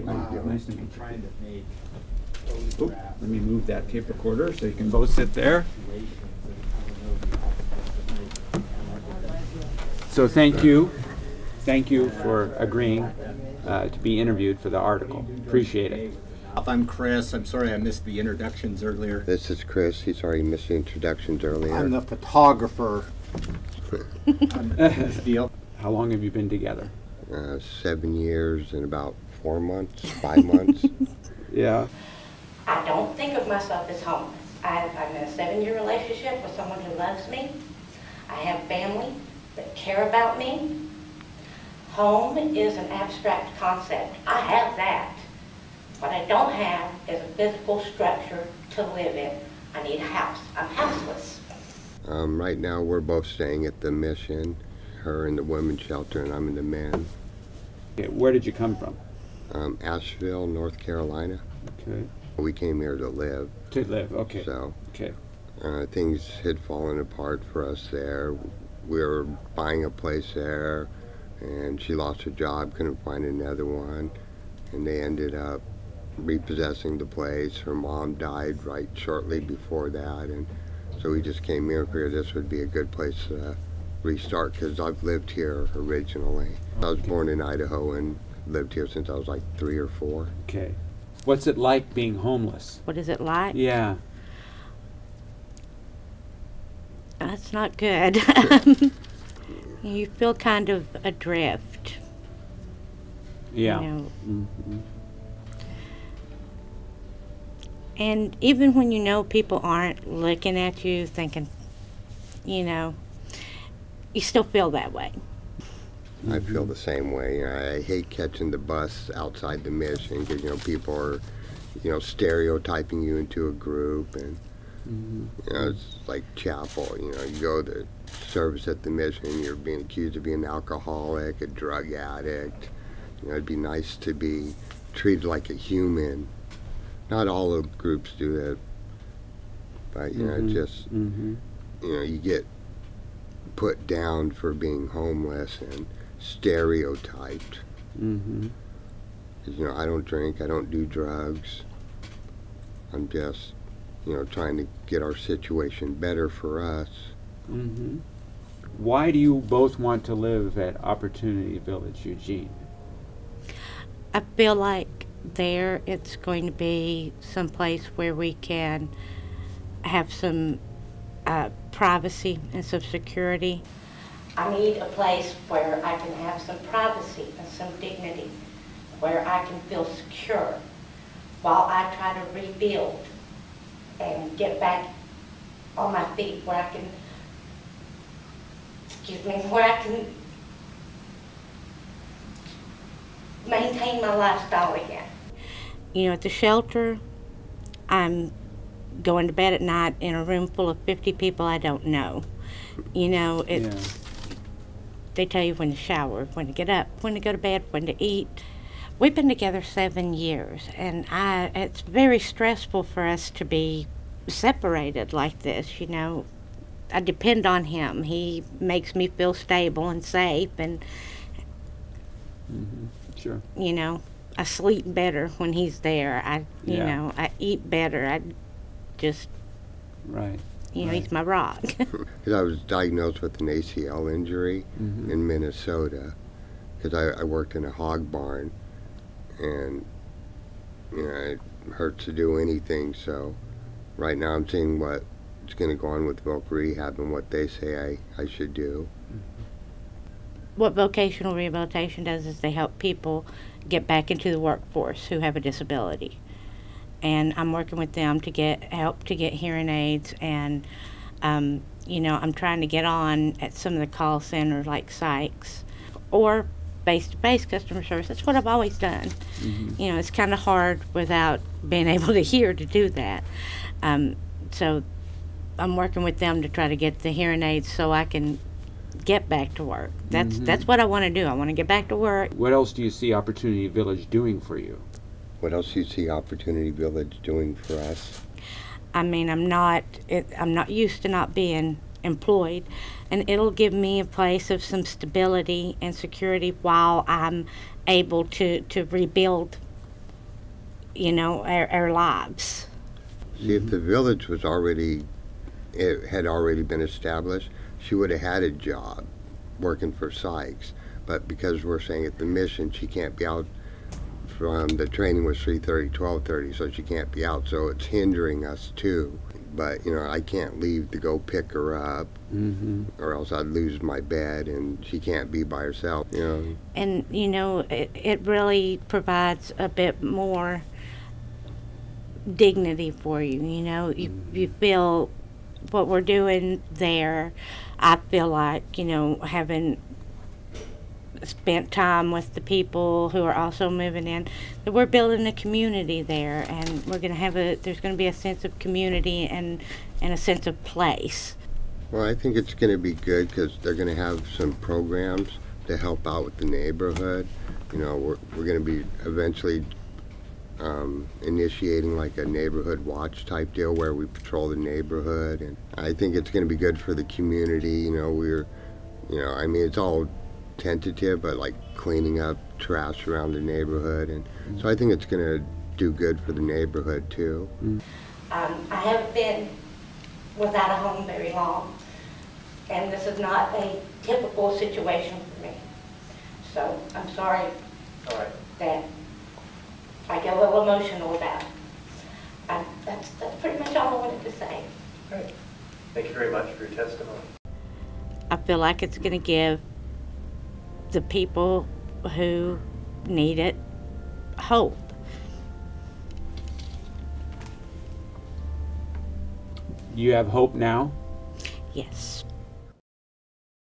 Nice to meet you. Oop, let me move that tape recorder so you can both sit there. So thank you. Thank you for agreeing to be interviewed for the article. Appreciate it. I'm Chris. I'm sorry I missed the introductions earlier. This is Chris. He's already missed the introductions earlier. I'm the photographer on this deal. How long have you been together? 7 years and about 4 months, 5 months. Yeah. I don't think of myself as homeless. I'm in a 7-year relationship with someone who loves me. I have family that care about me. Home is an abstract concept. I have that. What I don't have is a physical structure to live in. I need a house. I'm houseless. Right now we're both staying at the Mission. Her in the women's shelter and I'm in the men. Okay, where did you come from? Asheville, North Carolina. Okay. We came here to live. To live, okay. So okay. Things had fallen apart for us there. We were buying a place there and she lost her job, couldn't find another one, and they ended up repossessing the place. Her mom died right shortly before that, and so we just came here and figured this would be a good place to restart because I've lived here originally. I was born in Idaho and lived here since I was like 3 or 4. Okay. What's it like being homeless? What is it like? Yeah. That's not good. You feel kind of adrift. Yeah. You know. Mm-hmm. And even when you know people aren't looking at you thinking, you know, you still feel that way. I feel the same way. I hate catching the bus outside the Mission because, you know, people are, you know, stereotyping you into a group, and you know, it's like chapel. You know, you go to service at the Mission, you're being accused of being an alcoholic, a drug addict. You know, it'd be nice to be treated like a human. Not all of groups do that, but you know, just you know, you get put down for being homeless and stereotyped. You know, I don't drink, I don't do drugs. I'm just, you know, trying to get our situation better for us. Why do you both want to live at Opportunity Village, Eugene? I feel like there it's going to be some place where we can have some privacy and some security. I need a place where I can have some privacy and some dignity, where I can feel secure while I try to rebuild and get back on my feet, where I can, where I can maintain my lifestyle again. You know, at the shelter, I'm going to bed at night in a room full of 50 people I don't know. You know, it's, they tell you when to shower, when to get up, when to go to bed, when to eat. We've been together 7 years, and it's very stressful for us to be separated like this, you know. I depend on him. He makes me feel stable and safe, and Sure. You know, I sleep better when he's there. You know, I eat better. I just, right. You know, he's my rock. Because I was diagnosed with an ACL injury in Minnesota, because I worked in a hog barn, and you know, it hurts to do anything. So right now I'm seeing what's going to go on with voc rehab and what they say I should do. What vocational rehabilitation does is they help people get back into the workforce who have a disability. And I'm working with them to get help to get hearing aids, and you know, I'm trying to get on at some of the call centers like Sykes or face-to-face customer service. That's what I've always done. You know, it's kind of hard without being able to hear to do that. So I'm working with them to try to get the hearing aids so I can get back to work. That's what I want to do. I want to get back to work. What else do you see Opportunity Village doing for you? What else do you see Opportunity Village doing for us? I mean, I'm not used to not being employed, and it'll give me a place of some stability and security while I'm able to rebuild you know, our lives. See, if the village was already, it had already been established, she would have had a job working for Sykes. But because we're saying at the mission, she can't be out from, the training was 3:30, 12:30, so she can't be out. So it's hindering us too. But, you know, I can't leave to go pick her up, or else I'd lose my bed, and she can't be by herself, you know. And, you know, it really provides a bit more dignity for you, you know. You feel what we're doing there, I feel like, you know, having spent time with the people who are also moving in, that we're building a community there, and we're going to have there's going to be a sense of community and a sense of place. Well, I think it's going to be good because they're going to have some programs to help out with the neighborhood. You know, we're going to be eventually initiating like a neighborhood watch type deal where we patrol the neighborhood, and I think it's going to be good for the community. You know, I mean, it's all tentative, but like cleaning up trash around the neighborhood, and so I think it's going to do good for the neighborhood too. I haven't been without a home very long, and this is not a typical situation for me. So I'm sorry that I get a little emotional about it. That's pretty much all I wanted to say. All right. Thank you very much for your testimony. I feel like it's going to give the people who need it hope. You have hope now? Yes.